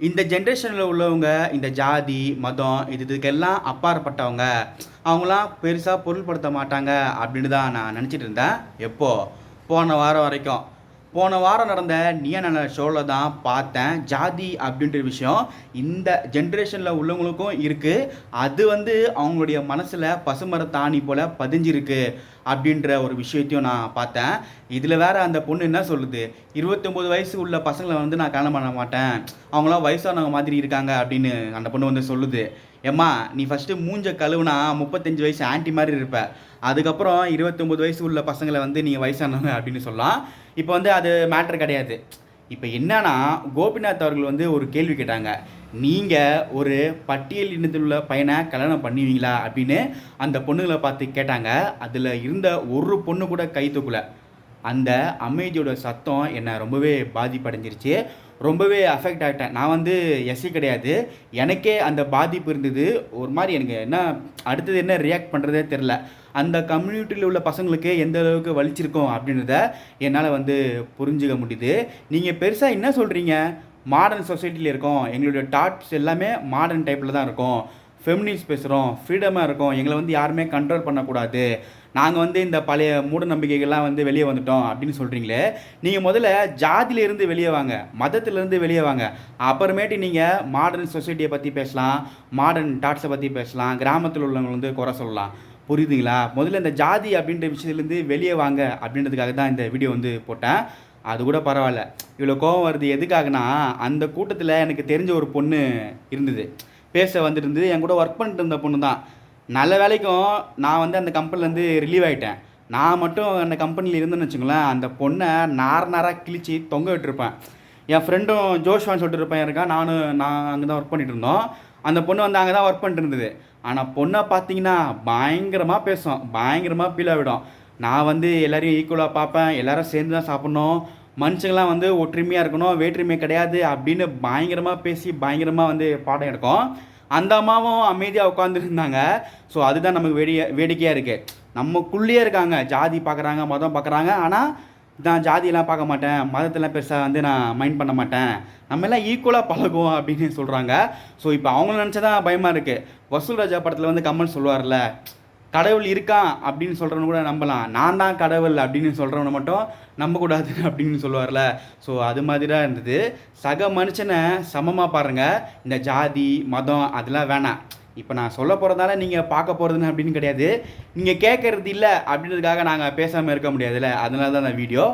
இந்த ஜென்ரேஷனில் உள்ளவங்க இந்த ஜாதி மதம் இதுக்கெல்லாம் அப்பாற்பட்டவங்க, அவங்களாம் பெருசாக பொருள்படுத்த மாட்டாங்க அப்படின்னு தான் நான் நினச்சிட்டு இருந்தேன். எப்போ போன வாரம் வரைக்கும். போன வாரம் நடந்த நீயா நானா ஷோவில் தான் பார்த்தேன், ஜாதி அப்படின்ற விஷயம் இந்த ஜென்ரேஷனில் உள்ளவங்களுக்கும் இருக்குது. அது அவங்களுடைய மனசில் பசுமரத்தாணி போல் பதிஞ்சிருக்கு அப்படின்ற ஒரு விஷயத்தையும் நான் பார்த்தேன். இதில் வேற அந்த பொண்ணு என்ன சொல்லுது, 29 வயசு உள்ள பசங்களை நான் கல்யாணம் பண்ண மாட்டேன், அவங்களாம் வயசானவங்க மாதிரி இருக்காங்க அப்படின்னு அந்த பொண்ணு சொல்லுது. ஏம்மா, நீ ஃபஸ்ட்டு மூஞ்ச கழுவுனா 35 வயசு ஆன்ட்டி மாதிரி இருப்ப, அதுக்கப்புறம் 29 வயசு உள்ள பசங்களை நீங்கள் வயசானவங்க அப்படின்னு சொல்லலாம். இப்போ அது மேட்ரு கிடையாது. இப்போ என்னன்னா, கோபிநாத் அவர்கள் ஒரு கேள்வி கேட்டாங்க, நீங்கள் ஒரு பட்டியல் இனத்தில் உள்ள பையனை கல்யாணம் பண்ணுவீங்களா அப்படின்னு அந்த பொண்ணுங்களை பார்த்து கேட்டாங்க. அதில் இருந்த ஒரு பொண்ணு கூட கை தூக்கலை. அந்த அமைதியோட சத்தம் என்னை ரொம்பவே பாதிப்படைஞ்சிருச்சு. ரொம்பவே அஃபெக்ட் ஆகிட்டேன். நான் எஸ்சி கிடையாது, எனக்கே அந்த பாதிப்பு இருந்தது. ஒரு மாதிரி எனக்கு அடுத்தது என்ன ரியாக்ட் பண்ணுறதே தெரில. அந்த கம்யூனிட்டியில் உள்ள பசங்களுக்கு எந்த அளவுக்கு வலிச்சிருக்கோம் அப்படின்றத என்னால் புரிஞ்சுக்க முடியுது. நீங்கள் பெருசாக என்ன சொல்கிறீங்க, மாடர்ன் சொசைட்டியில் இருக்கோம், எங்களுடைய தாட்ஸ் எல்லாமே மாடர்ன் டைப்பில் தான் இருக்கும், ஃபெமினிஸ்ட் பேசுகிறோம், ஃப்ரீடமாக இருக்கும், எங்களை யாருமே கண்ட்ரோல் பண்ணக்கூடாது, நாங்கள் இந்த பழைய மூட நம்பிக்கைகள்லாம் வெளியே வந்துட்டோம் அப்படின்னு சொல்கிறீங்களே. நீங்கள் முதல்ல ஜாதியிலேருந்து வெளியே வாங்க, மதத்திலேருந்து வெளியே வாங்க, அப்புறமேட்டு நீங்கள் மாடர்ன் சொசைட்டியை பற்றி பேசலாம், மாடர்ன் தாட்ஸை பற்றி பேசலாம், கிராமத்தில் உள்ளவங்க குறை சொல்லலாம். புரியுதுங்களா? முதல்ல இந்த ஜாதி அப்படின்ற விஷயத்துலேருந்து வெளியே வாங்க அப்படின்றதுக்காக தான் இந்த வீடியோ போட்டேன். அது கூட பரவாயில்ல. இவ்வளோ கோவம் வருது எதுக்காகனா, அந்த கூட்டத்தில் எனக்கு தெரிஞ்ச ஒரு பொண்ணு இருந்தது, பேச வந்துட்டு என் கூட ஒர்க் பண்ணிட்டு இருந்த பொண்ணு தான். நல்ல வேலைக்கும் நான் அந்த கம்பெனிலேருந்து ரிலீவ் ஆகிட்டேன். நான் மட்டும் அந்த கம்பெனியில் இருந்தேன்னு வச்சுங்களேன், அந்த பொண்ணை நாராக கிழிச்சு தொங்க விட்டுருப்பேன். என் ஃப்ரெண்டும் ஜோஷ்வான்னு சொல்லிட்டு இருப்பேன் இருக்கான், நான் அங்கே தான் ஒர்க் பண்ணிட்டு இருந்தோம். அந்த பொண்ணு அங்கே தான் ஒர்க் பண்ணிட்டு இருந்தது. ஆனால் பொண்ணை பார்த்தீங்கன்னா பயங்கரமாக பேசும், பயங்கரமாக ஃபீல் ஆகிடும். நான் எல்லோரையும் ஈக்குவலாக பார்ப்பேன், எல்லோரும் சேர்ந்து தான் சாப்பிட்ணும், மனுஷங்களாம் ஒற்றுமையாக இருக்கணும், வேற்றுமை கிடையாது அப்படின்னு பயங்கரமாக பேசி பயங்கரமாக பாடம் எடுக்கும். அந்த அம்மாவும் அமைதியாக உட்காந்துருந்தாங்க. ஸோ அதுதான் நமக்கு வேடிக்கையாக இருக்குது. நமக்குள்ளேயே இருக்காங்க, ஜாதி பார்க்குறாங்க, மதம் பார்க்குறாங்க, ஆனால் நான் ஜாதியெல்லாம் பார்க்க மாட்டேன், மதத்தெல்லாம் பெருசாக நான் மைண்ட் பண்ண மாட்டேன், நம்ம எல்லாம் ஈக்குவலாக பழகுவோம் அப்படின்னு சொல்கிறாங்க. ஸோ இப்போ அவங்கள நினச்சா தான் பயமாக இருக்குது. வசூல் ராஜா படத்தில் கமல் சொல்லுவார்ல, கடவுள் இருக்கான் அப்படின்னு சொல்கிறவனு கூட நம்பலாம், நான் தான் கடவுள் அப்படின்னு சொல்கிறவனை மட்டும் நம்பக்கூடாது அப்படின்னு சொல்லுவார்ல. ஸோ அது மாதிரி தான் இருந்தது. சக மனுஷனை சமமாக பாருங்கள், இந்த ஜாதி மதம் அதெல்லாம் வேணாம். இப்போ நான் சொல்ல போகிறதால நீங்கள் பார்க்க போகிறதுன்னு அப்படின்னு கிடையாது, நீங்கள் கேட்குறது இல்லை அப்படின்றதுக்காக நாங்கள் பேசாமல் இருக்க முடியாதுல்ல, அதனால தான் அந்த வீடியோ.